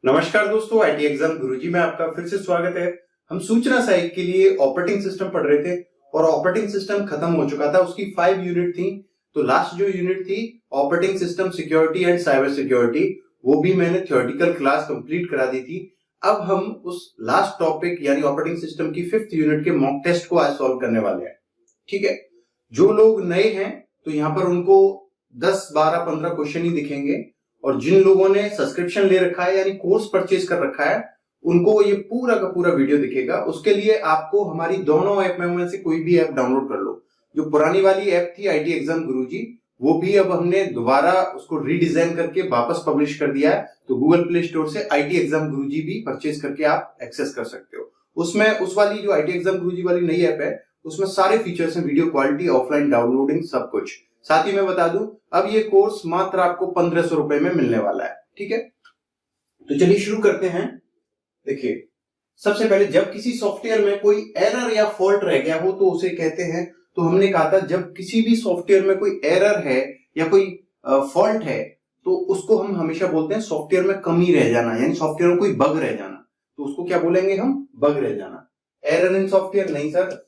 नमस्कार दोस्तों, IT exam गुरुजी में आपका फिर से स्वागत है। हम सूचना सहायक के लिए ऑपरेटिंग सिस्टम पढ़ रहे थे और ऑपरेटिंग सिस्टम खत्म हो चुका था। उसकी 5 यूनिट थी। तो लास्ट जो यूनिट थी operating system security and cyber security, वो भी मैंने थ्योरेटिकल क्लास कंप्लीट करा दी थी। अब हम उस लास्ट टॉपिक यानी ऑपरेटिंग सिस्टम की 5th यूनिट के मॉक टेस्ट को आज सॉल्व करने वाले हैं। ठीक है, जो लोग नए हैं तो यहाँ पर उनको 10, 12, 15 क्वेश्चन ही दिखेंगे और जिन लोगों ने सब्सक्रिप्शन ले रखा है यानी कोर्स परचेज कर रखा है उनको ये पूरा का पूरा वीडियो दिखेगा। उसके लिए आपको हमारी दोनों ऐप में से कोई भी ऐप डाउनलोड कर लो। जो पुरानी वाली ऐप थी आईटी एग्जाम गुरुजी, वो भी अब हमने दोबारा उसको रीडिजाइन करके वापस पब्लिश कर दिया है। तो गूगल प्ले स्टोर से आईटी एग्जाम गुरुजी भी परचेज करके आप एक्सेस कर सकते हो। उसमें उस वाली जो आईटी एग्जाम गुरुजी वाली नई ऐप है उसमें सारे फीचर्स हैं, वीडियो क्वालिटी, ऑफलाइन डाउनलोडिंग, सब कुछ। साथ ही मैं बता दूं, अब ये कोर्स मात्र आपको 1500 रुपए में मिलने वाला है। ठीक है, तो चलिए शुरू करते हैं। देखिए, सबसे पहले जब किसी सॉफ्टवेयर में कोई एरर या फॉल्ट रह गया हो तो उसे कहते हैं, तो हमने कहा था जब किसी भी सॉफ्टवेयर में कोई एरर है या कोई फॉल्ट है तो उसको हम हमेशा बोलते हैं सॉफ्टवेयर में कमी रह जाना, यानी सॉफ्टवेयर में कोई बग रह जाना। तो उसको क्या बोलेंगे हम? बग रह जाना। एरर इन सॉफ्टवेयर नहीं सर,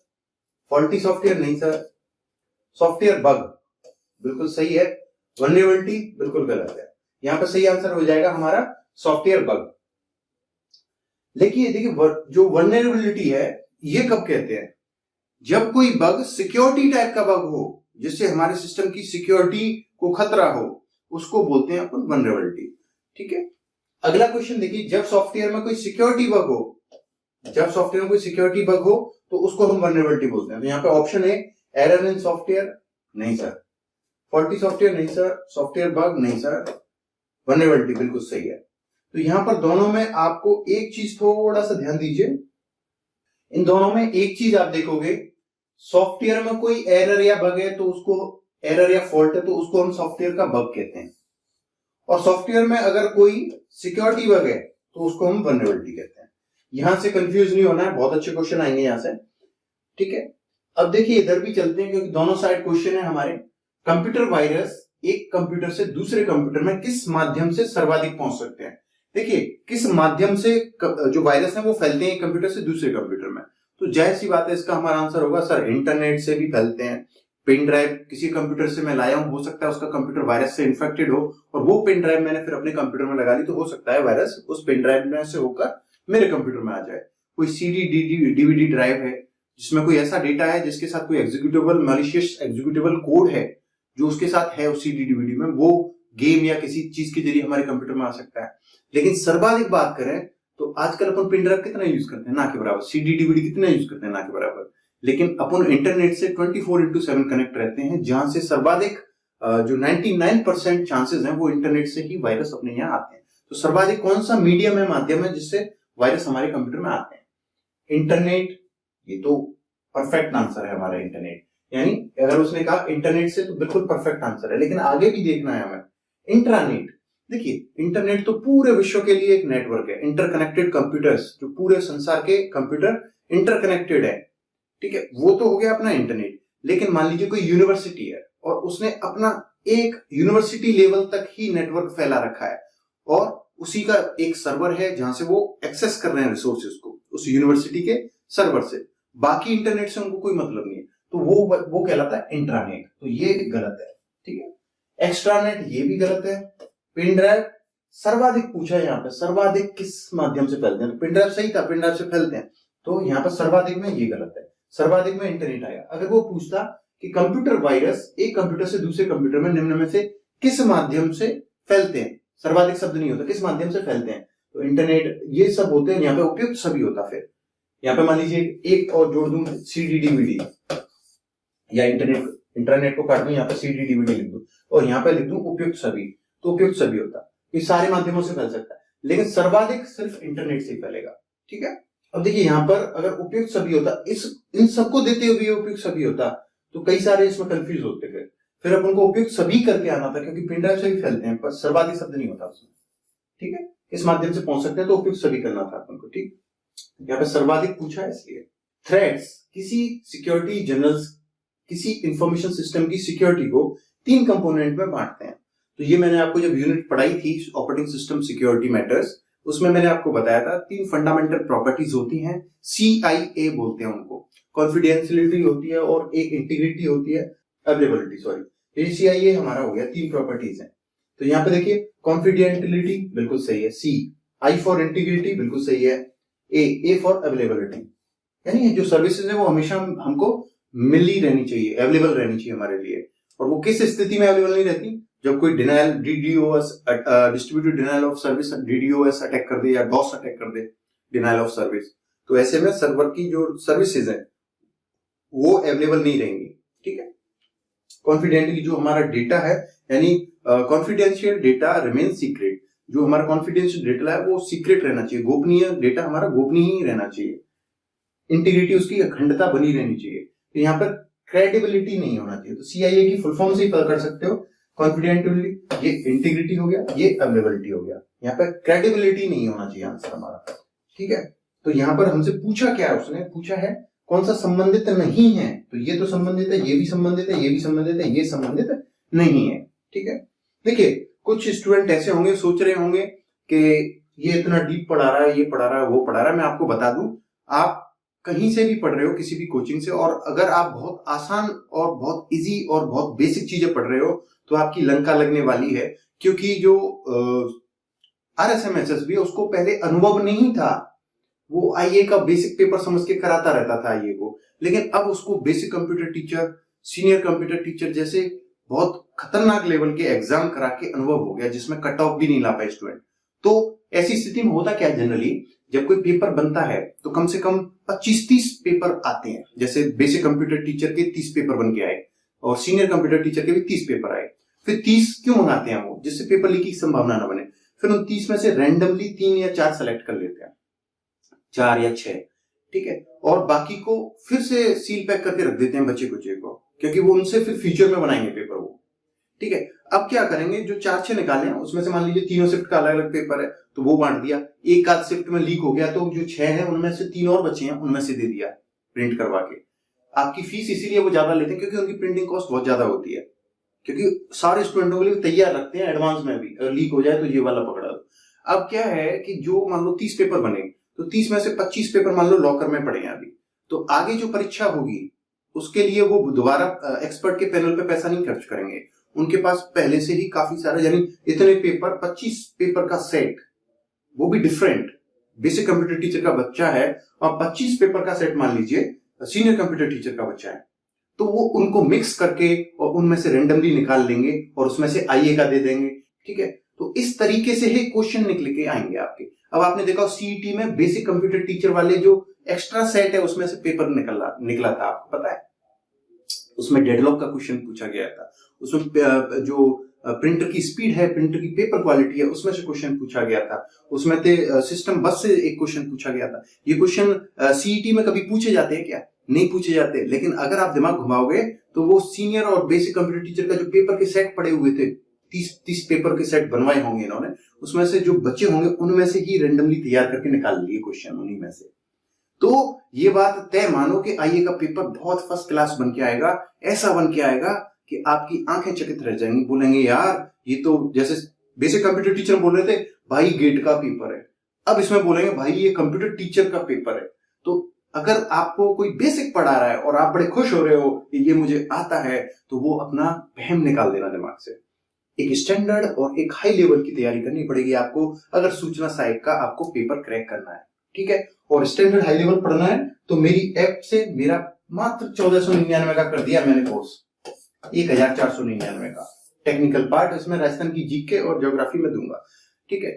फॉल्टी सॉफ्टवेयर नहीं सर, सॉफ्टवेयर बग बिल्कुल सही है। वल्नरेबिलिटी बिल्कुल गलत है। यहां पर सही आंसर हो जाएगा हमारा सॉफ्टवेयर बग। देखिए जो वल्नरेबिलिटी है ये कब कहते हैं? जब कोई बग सिक्योरिटी टाइप का बग हो, जिससे हमारे सिस्टम की सिक्योरिटी को खतरा हो, उसको बोलते हैं अपन वल्नरेबिलिटी। ठीक है, अगला क्वेश्चन देखिए, जब सॉफ्टवेयर में कोई सिक्योरिटी बग हो, जब सॉफ्टवेयर में कोई सिक्योरिटी बग हो तो उसको हम वल्नरेबिलिटी बोलते हैं। तो यहाँ पे ऑप्शन है एरर इन सॉफ्टवेयर नहीं सर, फॉल्टी सॉफ्टवेयर नहीं सर, सॉफ्टवेयर बग नहीं सर, वल्नरेबिलिटी बिल्कुल सही है। तो यहां पर दोनों में आपको एक चीज थोड़ा सा ध्यान दीजिए, इन दोनों में एक चीज आप देखोगे, सॉफ्टवेयर में कोई एरर या बग है तो उसको, एरर या फॉल्ट है तो उसको हम सॉफ्टवेयर का बग कहते हैं, और सॉफ्टवेयर में अगर कोई सिक्योरिटी बग है तो उसको हम वल्नरेबिलिटी कहते हैं। यहां से कंफ्यूज नहीं होना है, बहुत अच्छे क्वेश्चन आएंगे यहां से। ठीक है, अब देखिए इधर भी चलते हैं क्योंकि दोनों साइड क्वेश्चन है हमारे। कंप्यूटर वायरस एक कंप्यूटर से दूसरे कंप्यूटर में किस माध्यम से सर्वाधिक पहुंच सकते हैं? देखिए, किस माध्यम से जो वायरस है वो फैलते हैं कंप्यूटर से दूसरे कंप्यूटर में, तो जाहिर सी बात है इसका हमारा आंसर होगा सर इंटरनेट से भी फैलते हैं। पेन ड्राइव किसी कंप्यूटर से मैं लाया हूं, हो सकता है उसका कंप्यूटर वायरस से इन्फेक्टेड हो और वो पेन ड्राइव मैंने फिर अपने कंप्यूटर में लगा ली, तो हो सकता है वायरस उस पेन ड्राइव में से होकर मेरे कंप्यूटर में आ जाए। कोई सीडी डीवीडी ड्राइव है जिसमें कोई ऐसा डेटा है जिसके साथ कोई एग्जीक्यूटेबल, मैलिशियस एग्जीक्यूटेबल कोड है जो उसके साथ है उस सीडी डीवीडी में, वो गेम या किसी चीज के जरिए हमारे कंप्यूटर में आ सकता है। लेकिन सर्वाधिक बात करें तो आजकल अपन पेन ड्राइव कितना यूज करते हैं? ना के बराबर। सीडी डीवीडी कितना यूज करते हैं? ना के बराबर। लेकिन अपन इंटरनेट से 24/7 कनेक्ट रहते हैं, जहां से सर्वाधिक जो 99% चांसेस हैं वो इंटरनेट से ही वायरस अपने यहाँ आते हैं। तो सर्वाधिक कौन सा मीडियम है, माध्यम है जिससे वायरस हमारे कंप्यूटर में आते हैं? इंटरनेट। ये तो परफेक्ट आंसर है हमारा, इंटरनेट। यानी अगर उसने कहा इंटरनेट से तो बिल्कुल परफेक्ट आंसर है, लेकिन आगे भी देखना है हमें। इंट्रानेट, देखिए इंटरनेट तो पूरे विश्व के लिए एक नेटवर्क है, इंटरकनेक्टेड कंप्यूटर्स, जो पूरे संसार के कंप्यूटर इंटरकनेक्टेड है। ठीक है, वो तो हो गया अपना इंटरनेट। लेकिन मान लीजिए कोई यूनिवर्सिटी है और उसने अपना एक यूनिवर्सिटी लेवल तक ही नेटवर्क फैला रखा है और उसी का एक सर्वर है जहां से वो एक्सेस कर रहे हैं रिसोर्सेज को उस यूनिवर्सिटी के सर्वर से, बाकी इंटरनेट से उनको कोई मतलब नहीं है, तो वो कहलाता है इंट्रानेट। तो ये गलत है। ठीक है, एक्स्ट्रानेट ये भी गलत है। पेन ड्राइव सर्वाधिक पूछा है यहाँ पे, सर्वाधिक किस माध्यम से फैलते हैं? पेन ड्राइव सही था, पेन ड्राइव से फैलते हैं, तो यहाँ पर सर्वाधिक में ये गलत है, सर्वाधिक में इंटरनेट आएगा। अगर वो पूछता कि कंप्यूटर वायरस एक कंप्यूटर से दूसरे कंप्यूटर में निम्न में से किस माध्यम से फैलते हैं, सर्वाधिक शब्द नहीं होता, किस माध्यम से फैलते हैं, तो इंटरनेट ये सब होते हैं। यहाँ पे उपयुक्त सभी होता। फिर यहाँ पे मान लीजिए एक और जोड़ दूं, सीडी डीवीडी, या इंटरनेट को काट दूं, यहाँ पे सीडी डीवीडी लिख दूं और यहाँ पे लिख दूं उपयुक्त सभी, तो उपयुक्त सभी होता। ये सारे माध्यमों से फैल सकता है, लेकिन सर्वाधिक सिर्फ इंटरनेट से फैलेगा। ठीक है, अब देखिए यहाँ पर अगर उपयुक्त सभी होता, इन सबको देते हुए उपयुक्त सभी होता, तो कई सारे इसमें कंफ्यूज होते फिर अपन को उपयुक्त सभी करके आना था, क्योंकि पेन ड्राइव से भी फैलते हैं पर सर्वाधिक शब्द नहीं होता उसमें। ठीक है, इस माध्यम से पहुंच सकते हैं, तो उपयुक्त सभी करना था अपन को। ठीक, यहाँ पे सर्वाधिक पूछा है इसलिए। थ्रेड्स, किसी सिक्योरिटी जर्नल्स, किसी इंफॉर्मेशन सिस्टम की सिक्योरिटी को 3 कंपोनेंट में बांटते हैं। तो ये मैंने आपको जब यूनिट पढ़ाई थी ऑपरेटिंग सिस्टम सिक्योरिटी मैटर्स, उसमें मैंने आपको बताया था 3 फंडामेंटल प्रॉपर्टीज होती हैं, CIA बोलते हैं उनको। कॉन्फिडेंशियलिटी होती है और एक इंटीग्रिटी होती है, अवेलेबिलिटी, सॉरी। ये CIA हमारा हो गया, 3 प्रॉपर्टीज हैं। तो यहाँ पे देखिए कॉन्फिडेंशियलिटी बिल्कुल सही है, C। I फॉर इंटीग्रिटी बिल्कुल सही है, A फॉर अवेलेबिलिटी। यानी जो सर्विसेज है वो हमेशा हमको मिली रहनी चाहिए, अवेलेबल रहनी चाहिए हमारे लिए। और वो किस स्थिति में अवेलेबल नहीं रहती? जब कोई denial, DDoS, distributed denial of service, DDoS attack कर दे या DOS अटैक कर दे, डिनायल ऑफ सर्विस, तो ऐसे में सर्वर की जो सर्विसेज है वो अवेलेबल नहीं रहेंगी। ठीक है। कॉन्फिडेंटली जो हमारा डेटा है, यानी कॉन्फिडेंशियल डेटा रिमेन सीक्रेट, जो हमारा कॉन्फिडेंशियल डेटा है वो सीक्रेट रहना चाहिए, गोपनीय डेटा हमारा गोपनीय ही रहना चाहिए। इंटीग्रिटी, उसकी अखंडता बनी रहनी चाहिए। तो यहाँ पर क्रेडिबिलिटी नहीं होना चाहिए। तो CIA की फुल फॉर्म से ही पता कर सकते हो, कॉन्फिडेंटिबिलिटी, ये इंटीग्रिटी हो गया, ये अवेलेबिलिटी हो गया। यहाँ पर क्रेडिबिलिटी नहीं होना चाहिए आंसर हमारा। ठीक है। तो यहाँ पर हमसे पूछा क्या है, उसने पूछा है कौन सा संबंधित नहीं है। तो ये तो संबंधित है, ये भी संबंधित है, ये भी संबंधित है, ये संबंधित नहीं है। ठीक है। देखिए कुछ स्टूडेंट ऐसे होंगे, सोच रहे होंगे कि ये इतना डीप पढ़ा रहा है, ये पढ़ा रहा है, वो पढ़ा रहा है। मैं आपको बता दूं, आप कहीं से भी पढ़ रहे हो, किसी भी कोचिंग से, और अगर आप बहुत आसान और बहुत इजी और बहुत बेसिक चीजें पढ़ रहे हो तो आपकी लंका लगने वाली है। क्योंकि जो RSMHS भी है उसको पहले अनुभव नहीं था, वो IA का बेसिक पेपर समझ के कराता रहता था IA को, लेकिन अब उसको basic computer teacher, senior computer teacher जैसे बहुत खतरनाक लेवल के एग्जाम करा के अनुभव हो गया, जिसमें कट ऑफ भी नहीं ला पाए स्टूडेंट। तो ऐसी स्थिति में होता क्या है, जनरली जब कोई पेपर बनता है तो कम से कम 25-30 पेपर आते हैं। जैसे बेसिक कंप्यूटर टीचर के 30 पेपर बन के आए और सीनियर कंप्यूटर टीचर के भी 30 पेपर आए। फिर 30 क्यों मंगाते हैं वो? जिससे पेपर लीक की संभावना न बने। फिर उन 30 में से रैंडमली 3 या 4 सेलेक्ट कर लेते हैं, 4 या 6। ठीक है। और बाकी को फिर से सील पैक करके रख देते हैं बच्चे कुचे को, क्योंकि वो उनसे फिर फ्यूचर में बनाएंगे पेपर वो। ठीक है। अब क्या करेंगे, जो 4-6 निकाले हैं उसमें से मान लीजिए तीनों शिफ्ट का अलग अलग पेपर है तो वो बांट दिया। एक आध शिफ्ट में लीक हो गया तो जो 6 है उनमें से 3 और बचे हैं, उनमें से दे दिया प्रिंट करवा के। आपकी फीस इसीलिए वो ज्यादा लेते हैं क्योंकि उनकी प्रिंटिंग कॉस्ट बहुत ज्यादा होती है, क्योंकि सारे स्टूडेंटों के लिए तैयार रखते हैं एडवांस में भी, अगर लीक हो जाए तो ये वाला पकड़ा दो। अब क्या है कि जो मान लो 30 पेपर बने तो 30 में से 25 पेपर मान लो लॉकर में पड़े हैं अभी, तो आगे जो परीक्षा होगी उसके लिए वो दोबारा एक्सपर्ट के पैनल पे पैसा नहीं खर्च करेंगे। उनके पास पहले से ही काफी सारा, यानी इतने पेपर, 25 पेपर का सेट, वो भी डिफरेंट। बेसिक कंप्यूटर टीचर का बच्चा है और 25 पेपर का सेट मान लीजिए सीनियर कंप्यूटर टीचर का बच्चा है, तो वो उनको मिक्स करके और उनमें से रेंडमली निकाल लेंगे और उसमें से IA का दे देंगे। ठीक है। तो इस तरीके से ही क्वेश्चन निकल के आएंगे आपके। अब आपने देखा CET में बेसिक कंप्यूटर टीचर वाले जो एक्स्ट्रा सेट है उसमें से पेपर निकला था, आपको पता है। उसमें डेडलॉक का क्वेश्चन पूछा गया था, उसमें जो प्रिंटर की स्पीड है, प्रिंटर की पेपर क्वालिटी है, उसमें से क्वेश्चन पूछा गया था। उसमें से सिस्टम बस से एक क्वेश्चन पूछा गया था। ये क्वेश्चन CET में कभी पूछे जाते हैं क्या? नहीं पूछे जाते। लेकिन अगर आप दिमाग घुमाओगे तो वो सीनियर और बेसिक कंप्यूटर टीचर का जो पेपर के सेट पड़े हुए थे, 30 पेपर के सेट बनवाए होंगे इन्होंने, उसमें से जो बच्चे होंगे उनमें से ही रेंडमली तैयार करके निकाल लिए क्वेश्चन उन्हीं में से। तो ये बात तय मानो कि IA का पेपर बहुत फर्स्ट क्लास बन के आएगा, ऐसा बन के आएगा कि आपकी आंखें चकित रह जाएंगी। बोलेंगे यार ये तो, जैसे बेसिक कंप्यूटर टीचर बोल रहे थे भाई गेट का पेपर है, अब इसमें बोलेंगे भाई ये कंप्यूटर टीचर का पेपर है। तो अगर आपको कोई बेसिक पढ़ा रहा है और आप बड़े खुश हो रहे हो कि ये मुझे आता है, तो वो अपना वहम निकाल देना दिमाग से। एक स्टैंडर्ड और एक हाई लेवल की तैयारी करनी पड़ेगी आपको अगर सूचना सहायक का आपको पेपर क्रैक करना है। ठीक है। और स्टैंडर्ड हाई लेवल पढ़ना है तो मेरी ऐप से मेरा मात्र 1499 का कर दिया मैंने कोर्स, 1499 का टेक्निकल पार्ट, इसमें राजस्थान की जीके और ज्योग्राफी में दूंगा। ठीक है।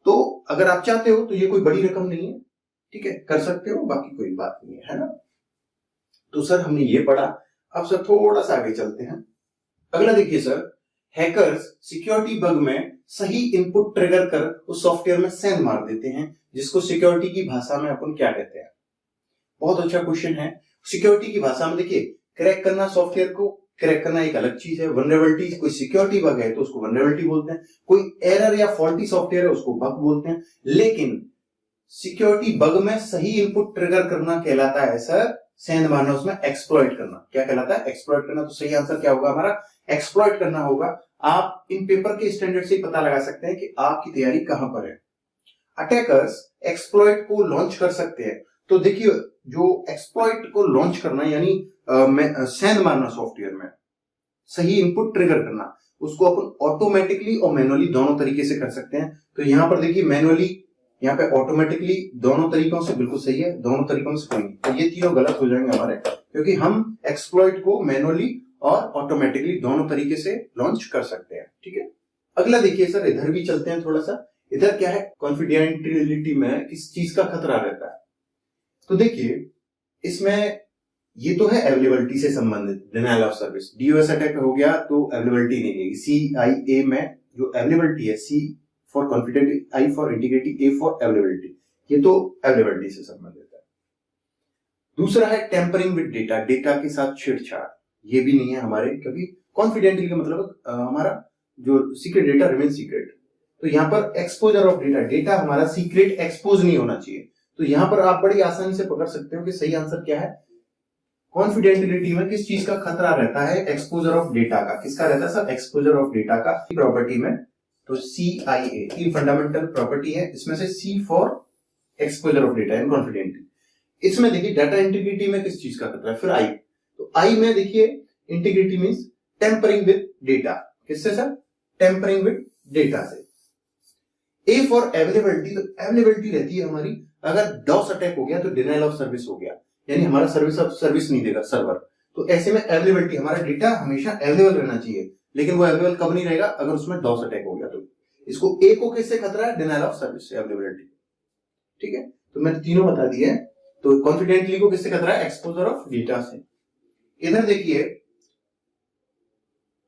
तो अगर आप चाहते हो तो ये कोई बड़ी रकम नहीं है। ठीक है, कर सकते हो, बाकी कोई बात नहीं है ना। तो सर हमने ये पढ़ा, अब सर थोड़ा सा आगे चलते हैं। अगला देखिए सर, हैकर्स सिक्योरिटी बग में सही इनपुट ट्रिगर कर उस सॉफ्टवेयर में सेंध मार देते हैं, जिसको सिक्योरिटी की भाषा में अपन क्या कहते हैं। बहुत अच्छा क्वेश्चन है। सिक्योरिटी की भाषा में देखिए, क्रैक करना, सॉफ्टवेयर को क्रैक करना एक अलग चीज है। वल्नरेबिलिटी, कोई सिक्योरिटी बग है तो उसको वल्नरेबिलिटी बोलते हैं, कोई एरर या फॉल्टी सॉफ्टवेयर है उसको बग बोलते हैं। लेकिन सिक्योरिटी बग में सही इनपुट ट्रिगर करना कहलाता है सर सेंध मारना, उसमें एक्सप्लॉइट करना क्या कहलाता है, एक्सप्लॉइट करना। तो सही आंसर क्या होगा हमारा, एक्सप्लॉइट करना होगा। आप इन पेपर के स्टैंडर्ड से ही पता लगा सकते हैं कि आपकी तैयारी कहां पर है। अटैकर्स एक्सप्लॉइट को लॉन्च कर सकते हैं। तो देखिए, जो एक्सप्लॉइट को लॉन्च करना यानी सेंध मारना सॉफ्टवेयर में, सही इनपुट ट्रिगर करना, उसको अपन ऑटोमेटिकली और मैनुअली दोनों तरीके से कर सकते हैं। तो यहां पर देखिए मैनुअली, यहाँ पे ऑटोमेटिकली, दोनों तरीकों से बिल्कुल सही है, दोनों तरीकों से कोई नहीं। तो ये तीनों गलत हो जाएंगे हमारे, क्योंकि हम एक्सप्लॉइट को मैनुअली और ऑटोमेटिकली दोनों तरीके से लॉन्च कर सकते हैं। ठीक है, अगला देखिए सर, इधर भी चलते हैं थोड़ा सा। इधर क्या है, कॉन्फिडेंशियलिटी में किस चीज का खतरा रहता है। तो देखिए इसमें ये तो है अवेलेबिलिटी से संबंधित, denial of service. DOS attack हो गया तो अवेलेबिलिटी नहीं रहेगी। CIA में जो अवेलेबिलिटी है, C for confident, I for integrity, A for availability, ये तो अवेलेबिलिटी से संबंधित है। दूसरा है टेम्परिंग विद डेटा, डेटा के साथ छेड़छाड़, ये भी नहीं है हमारे, क्योंकि कॉन्फिडेंटली का मतलब हमारा जो सीक्रेट डेटा रिमेन सीक्रेट। तो यहाँ पर एक्सपोजर ऑफ डेटा, डेटा हमारा सीक्रेट एक्सपोज नहीं होना चाहिए। तो यहाँ पर आप बड़ी आसानी से पकड़ सकते हो कि सही आंसर क्या है। कॉन्फिडेंशियलिटी में किस चीज का खतरा रहता है, एक्सपोजर ऑफ डेटा का। किसका रहता है सर, एक्सपोजर ऑफ डेटा का। प्रॉपर्टी में तो CIA की फंडामेंटल प्रॉपर्टी है, इसमें से C for exposure of data and confidentiality. इसमें देखिए डाटा इंटीग्रिटी में किस चीज का खतरा है, फिर I। तो I में देखिए integrity means tampering with data, किससे सर, टेम्परिंग विद डेटा से। A फॉर अवेलेबिलिटी, तो अवेलेबिलिटी रहती है हमारी, अगर डॉस अटैक हो गया तो डिनायल ऑफ सर्विस हो गया, यानी हमारा सर्विस नहीं देगा सर्वर। तो ऐसे में अवेलेबिलिटी, हमारा डेटा हमेशा अवेलेबल रहना चाहिए, लेकिन वो अवेलेबल कब नहीं रहेगा, अगर उसमें डॉस अटैक हो गया। तो इसको A को किससे खतरा है, डिनायल ऑफ सर्विस से, अवेलेबिलिटी। ठीक है, तो मैंने तीनों बता दिए। तो कॉन्फिडेंटली को किससे खतरा है, एक्सपोजर ऑफ डेटा से। इधर देखिए,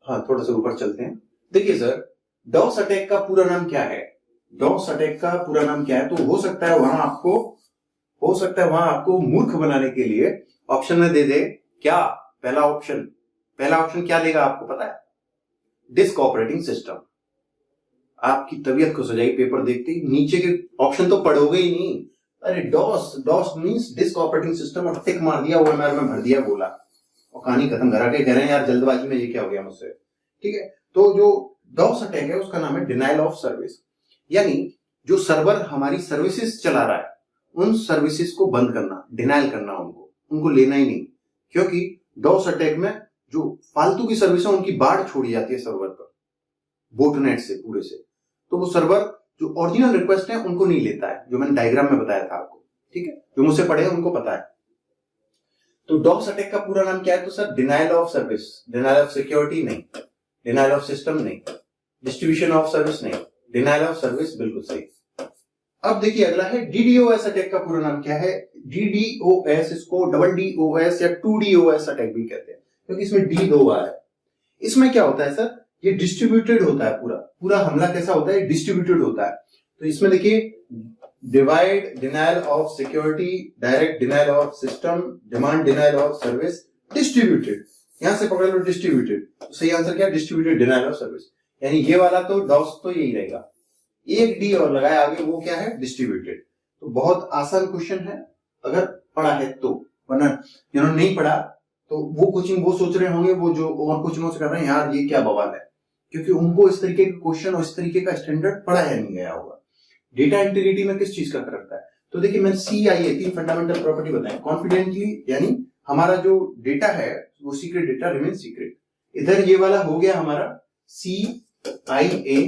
हाँ थोड़ा सा ऊपर चलते हैं। देखिए सर, डॉस अटैक का पूरा नाम क्या है, डॉस अटैक का पूरा नाम क्या है। तो हो सकता है वहां आपको मूर्ख बनाने के लिए ऑप्शन में दे दे क्या, पहला ऑप्शन क्या देगा आपको पता है, डिस्क ऑपरेटिंग सिस्टम। आपकी तबीयत खुश हो जाएगी पेपर देखते ही, नीचे के ऑप्शन तो पढ़ोगे ही नहीं। अरे DOS means disk operating system, और टिक मार दिया, OMR में भर दिया, बोला और कहानी खत्म। घर आके कह रहे हैं यार जल्दबाजी में ये क्या हो गया मुझसे। ठीक है, तो जो डॉस अटैक है उसका नाम है डिनायल ऑफ सर्विस, यानी जो सर्वर हमारी सर्विसेज चला रहा है उन सर्विसेज को बंद करना, डिनायल करना, उनको लेना ही नहीं। क्योंकि डॉस अटैक में जो फालतू की सर्विस है उनकी बाढ़ छोड़ी जाती है सर्वर पर, बोटनेट से पूरे से। तो वो सर्वर जो ओरिजिनल रिक्वेस्ट है उनको नहीं लेता है, जो मैंने डायग्राम में बताया था आपको। ठीक है, जो मुझसे पढ़े हैं उनको पता है। तो डॉस अटैक का पूरा नाम क्या है, तो sir denial of service, denial of security नहीं, डिनायल ऑफ सिस्टम नहीं, डिस्ट्रीब्यूशन ऑफ सर्विस नहीं, डिनायल ऑफ सर्विस बिल्कुल सही। अब देखिए अगला है DDoS अटैक का पूरा नाम क्या है। DDoS, इसको डबल DOS या 2DOS अटैक भी कहते हैं, क्योंकि इसमें D 2 बार है। इसमें क्या होता है सर, ये डिस्ट्रीब्यूटेड होता है, पूरा हमला कैसा होता है, डिस्ट्रीब्यूटेड होता है। तो इसमें देखिए divide, denial of security, direct denial of system, demand denial of service, distributed. यहां से पकड़ लो डिस्ट्रीब्यूटेड, तो सही आंसर क्या है, डिस्ट्रीब्यूटेड डिनायल ऑफ सर्विस। यानी ये वाला तो डॉस तो यही रहेगा, एक D और लगाया आगे, वो क्या है, डिस्ट्रीब्यूटेड। तो बहुत आसान क्वेश्चन है अगर पढ़ा है तो, वरना जिन्होंने नहीं पढ़ा तो वो कोचिंग वो सोच रहे होंगे, वो जो और कोचिंगों से कर रहे हैं यार ये क्या बवाल है, क्योंकि उनको इस तरीके के क्वेश्चन और इस तरीके का स्टैंडर्ड पढ़ाया नहीं गया होगा। डेटा इंटीग्रिटी में किस चीज का करता है, तो देखिए मैंने CIA 3 फंडामेंटल प्रॉपर्टी बताई। कॉन्फिडेंटली यानी हमारा जो डेटा है वो सीक्रेट डेटा रिमेन सीक्रेट। इधर ये वाला हो गया हमारा CIA।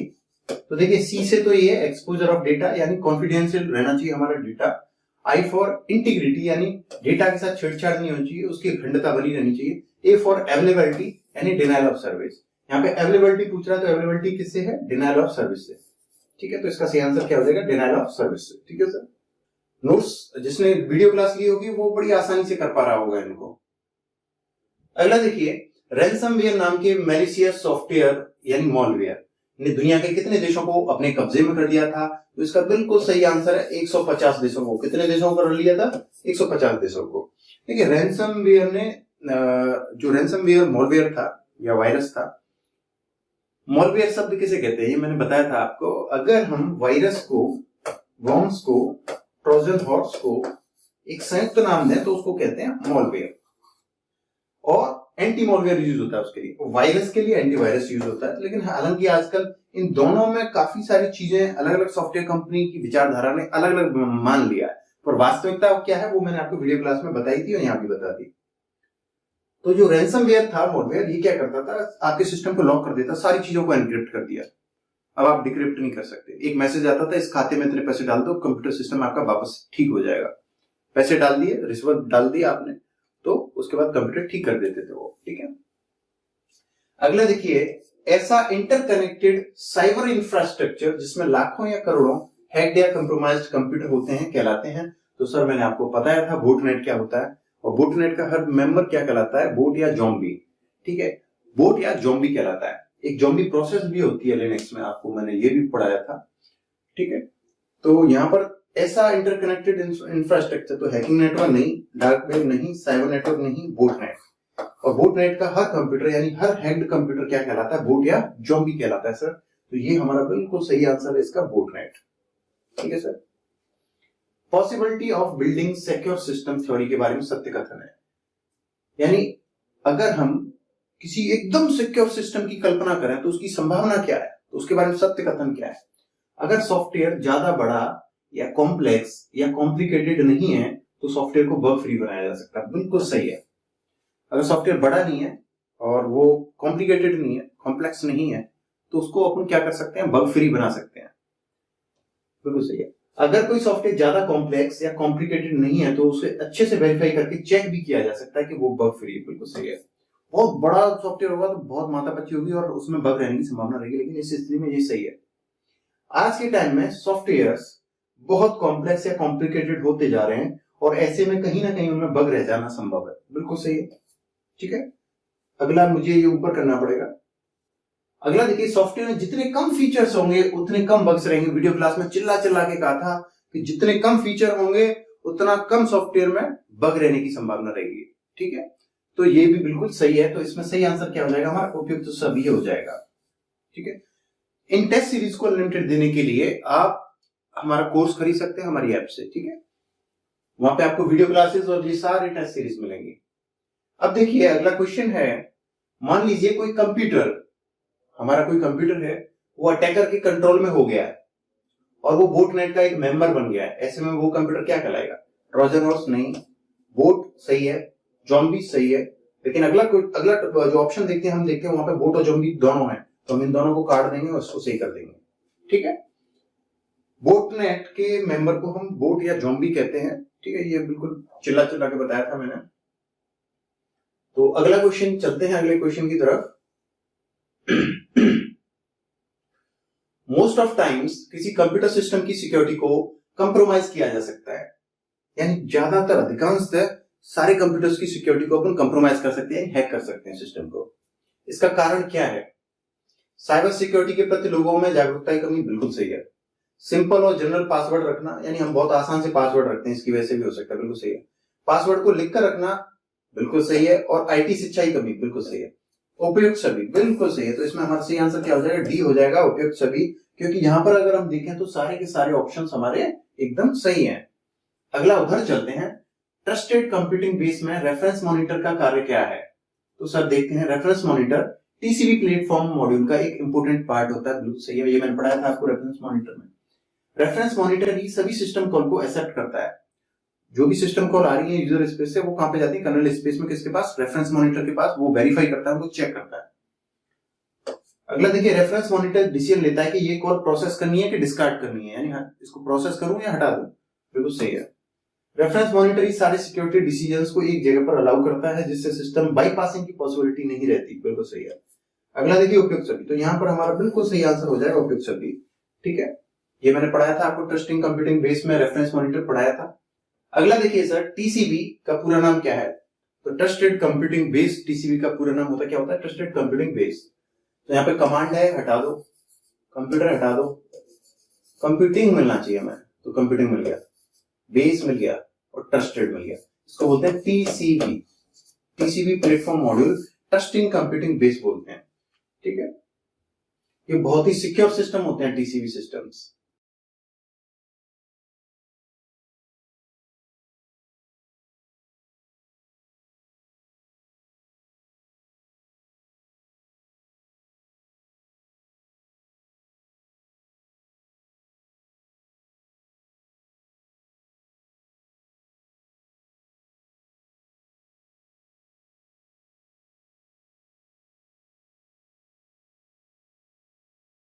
तो देखिए C से तो ये एक्सपोजर ऑफ डेटा, यानी कॉन्फिडेंशियल रहना चाहिए हमारा डेटा। I फॉर इंटीग्रिटी, यानी डेटा के साथ छेड़छाड़ नहीं होनी चाहिए, उसकी अखंडता बनी रहनी चाहिए। A फॉर अवेलेबिलिटी, यानी डिनायल ऑफ सर्विस। यहाँ पे अवेलेबिलिटी पूछ रहा है, तो अवेलेबिलिटी किससे है, डिनायल ऑफ सर्विस से। ठीक है, तो इसका सही आंसर क्या हो जाएगा, डिनायल ऑफ सर्विस से। ठीक है सर, नोट्स जिसने वीडियो क्लास ली होगी वो बड़ी आसानी से कर पा रहा होगा इनको। अगला देखिए, रैनसमवेयर नाम के मैलिशियस सॉफ्टवेयर यानी मॉलवेयर ने दुनिया के कितने देशों को अपने कब्जे में कर लिया था। तो इसका बिल्कुल सही आंसर है 150 देशों को। कितने देशों को कर लिया था, 150 देशों को। देखिए रैनसमवेयर ने, जो रैनसमवेयर मॉलवेयर था या वायरस था, मॉलवेयर शब्द किसे कहते हैं ये मैंने बताया था आपको। अगर हम वायरस को, वर्म्स को, ट्रोजन हॉर्स को एक संयुक्त नाम दें तो उसको कहते हैं मॉलवेयर। और एंटी मॉलवेयर यूज होता है उसके लिए, वायरस के लिए एंटीवायरस यूज होता है। लेकिन हालांकि आजकल इन दोनों में काफी सारी चीजें अलग अलग सॉफ्टवेयर कंपनी की विचारधारा ने अलग अलग मान लिया है, पर वास्तविकता क्या है वो मैंने आपको वीडियो क्लास में बताई थी और यहाँ भी बता दी। तो जो रैंसमवेयर था, मॉलवेयर, ये क्या करता था, आपके सिस्टम को लॉक कर देता, सारी चीजों को एनक्रिप्ट कर दिया। अब आप डिक्रिप्ट नहीं कर सकते। एक मैसेज आता था, इस खाते में इतने पैसे डाल दो, कंप्यूटर सिस्टम आपका वापस ठीक हो जाएगा। पैसे डाल दिए, रिश्वत डाल दी आपने, तो उसके बाद कंप्यूटर ठीक कर देते थे वो। ठीक है, अगला देखिए, ऐसा इंटरकनेक्टेड साइबर इंफ्रास्ट्रक्चर जिसमें लाखों या करोड़ों हैक्ड या कंप्रोमाइज्ड कंप्यूटर होते हैं कहलाते हैं। तो सर मैंने आपको बताया था बोटनेट क्या होता है, और बोटनेट का हर मेंबर क्या कहलाता है, बोट या ज़ॉम्बी। ठीक है, बोट या ज़ॉम्बी कहलाता है। एक ज़ॉम्बी प्रोसेस भी होती है लिनक्स में, आपको मैंने ये भी पढ़ाया था। ठीक है, तो यहाँ पर ऐसा इंटरकनेक्टेड इंफ्रास्ट्रक्चर, तो हैकिंग नेटवर्क नहीं, डार्क वेब नहीं, साइबर नेटवर्क नहीं, बोटनेट। और बोटनेट का हर कंप्यूटर यानी हर हैक्ड कंप्यूटर क्या कहलाता है, बोट या ज़ॉम्बी कहलाता है सर। तो ये हमारा बिल्कुल सही आंसर है इसका, बोटनेट। ठीक है sir. Possibility of building secure system theory के बारे में सत्य कथन है, यानी अगर हम किसी एकदम सिक्योर सिस्टम की कल्पना करें तो उसकी संभावना क्या है, तो उसके बारे में सत्य कथन क्या है। अगर सॉफ्टवेयर ज्यादा बड़ा या कॉम्प्लेक्स या कॉम्प्लिकेटेड नहीं है तो सॉफ्टवेयर को बग फ्री बनाया जा सकता है, बिल्कुल सही है। अगर सॉफ्टवेयर बड़ा नहीं है और वो कॉम्प्लिकेटेड नहीं है, कॉम्प्लेक्स नहीं है, तो उसको अपन क्या कर सकते हैं, बग फ्री बना सकते हैं, बिल्कुल सही है। अगर कोई सॉफ्टवेयर ज्यादा कॉम्प्लेक्स या कॉम्प्लिकेटेड नहीं है तो उसे अच्छे से वेरीफाई करके चेक भी किया जा सकता है कि वो बग फ्री है, बिल्कुल सही है। बहुत बड़ा सॉफ्टवेयर होगा तो बहुत माथापच्ची होगी और उसमें बग रहने की संभावना रहेगी, लेकिन इस स्थिति में ये सही है। आज के टाइम में सॉफ्टवेयर बहुत कॉम्प्लेक्स या कॉम्प्लिकेटेड होते जा रहे हैं और ऐसे में कहीं ना कहीं उनमें बग रह जाना संभव है, बिल्कुल सही है। ठीक है, अगला मुझे ये ऊपर करना पड़ेगा। अगला देखिए, सॉफ्टवेयर में जितने कम फीचर्स होंगे उतने कम बग्स रहेंगे। वीडियो क्लास में चिल्ला चिल्ला के कहा था कि जितने कम फीचर होंगे उतना कम सॉफ्टवेयर में बग रहने की संभावना रहेगी। ठीक है, तो ये भी बिल्कुल सही है। तो इसमें सही आंसर क्या हो जाएगा हमारा, उपयुक्त तो सभी हो जाएगा। ठीक है, इन टेस्ट सीरीज को अनलिमिटेड देने के लिए आप हमारा कोर्स खरीद सकते हैं हमारी ऐप से। ठीक है, वहां पे आपको वीडियो क्लासेस और ये सारे टेस्ट सीरीज मिलेंगे। अब देखिए अगला क्वेश्चन है, मान लीजिए कोई कंप्यूटर, हमारा कोई कंप्यूटर है, वो अटैकर के कंट्रोल में हो गया है और वो बोटनेट का एक मेंबर बन गया है। ऐसे में वो कंप्यूटर क्या कहलाएगा, ट्रोजन हॉर्स नहीं, बोट सही है, ज़ॉम्बी सही है, लेकिन अगला जो ऑप्शन देखते हैं हम देखते हैं वहां पे बोट और ज़ॉम्बी दोनों है, तो हम इन दोनों को काट देंगे और उसको सही कर देंगे। ठीक है, बोटनेट के मेंबर को हम बोट या ज़ॉम्बी कहते हैं। ठीक है, ये बिल्कुल चिल्ला चिल्ला के बताया था मैंने। तो अगला क्वेश्चन, चलते हैं अगले क्वेश्चन की तरफ। मोस्ट ऑफ टाइम्स किसी कंप्यूटर सिस्टम की सिक्योरिटी को कंप्रोमाइज किया जा सकता है, यानी ज्यादातर अधिकांशतः सारे कंप्यूटर्स की सिक्योरिटी को अपन कंप्रोमाइज कर सकते हैं, हैक कर सकते हैं सिस्टम को। इसका कारण क्या है, साइबर सिक्योरिटी के प्रति लोगों में जागरूकता की कमी, बिल्कुल सही है। सिंपल और जनरल पासवर्ड रखना, यानी हम बहुत आसान से पासवर्ड रखते हैं, इसकी वजह से भी हो सकता है, बिल्कुल सही है। पासवर्ड को लिखकर रखना, बिल्कुल सही है। और आईटी शिक्षा की कमी, बिल्कुल सही है। उपयुक्त सभी, बिल्कुल सही है। तो इसमें हमारा सही आंसर क्या हो जाएगा, डी हो जाएगा, उपयुक्त सभी, क्योंकि यहां पर अगर हम देखें तो सारे के सारे ऑप्शंस हमारे एकदम सही हैं। अगला उधर चलते हैं, ट्रस्टेड कंप्यूटिंग बेस में रेफरेंस मॉनिटर का कार्य क्या है। तो सर देखते हैं, reference monitor TCP platform module का एक इंपोर्टेंट पार्ट होता है, बिल्कुल सही है, ये मैंने पढ़ाया था आपको रेफरेंस मॉनिटर में। रेफरेंस मॉनिटर ही सभी सिस्टम कॉल को एक्सेप्ट करता है। जो भी सिस्टम कॉल आ रही है यूजर स्पेस से, वो कहां पे जाती है, कर्नल स्पेस में, किसके पास, रेफरेंस मॉनिटर के पास। वो वेरीफाई करता है, वो चेक करता है। अगला देखिए, रेफरेंस मॉनिटर डिसीजन लेता है कि ये कॉल प्रोसेस करनी है कि डिस्कार्ड करनी है, यानी इसको प्रोसेस करूं या हटा दूं, बिल्कुल सही है। रेफरेंस मॉनिटर ही सारे सिक्योरिटी डिसीजंस को एक जगह पर अलाउ करता है, जिससे सिस्टम बाईपासिंग की पॉसिबिलिटी नहीं रहती, बिल्कुल सही है। अगला देखिए, उपयुक्त सभी। तो यहां पर हमारा बिल्कुल सही आंसर हो जाएगा, उपयुक्त सभी। ठीक है, ये मैंने पढ़ाया था आपको, ट्रस्टिंग कंप्यूटिंग बेस में रेफरेंस मॉनिटर पढ़ाया था। अगला देखिए सर, टीसीबी का पूरा नाम क्या है। तो ट्रस्टेड कंप्यूटिंग बेस, टीसीबी का पूरा नाम होता है, क्या होता है, ट्रस्टेड कंप्यूटिंग बेस। तो यहाँ पे कमांड है, हटा दो, कंप्यूटर हटा दो, कंप्यूटिंग मिलना चाहिए हमें, तो कंप्यूटिंग मिल गया, बेस मिल गया और ट्रस्टेड मिल गया। इसको बोलते हैं TCB, TCB platform module trusting computing base बोलते हैं। ठीक है, ये बहुत ही सिक्योर सिस्टम होते हैं टीसीबी सिस्टम्स।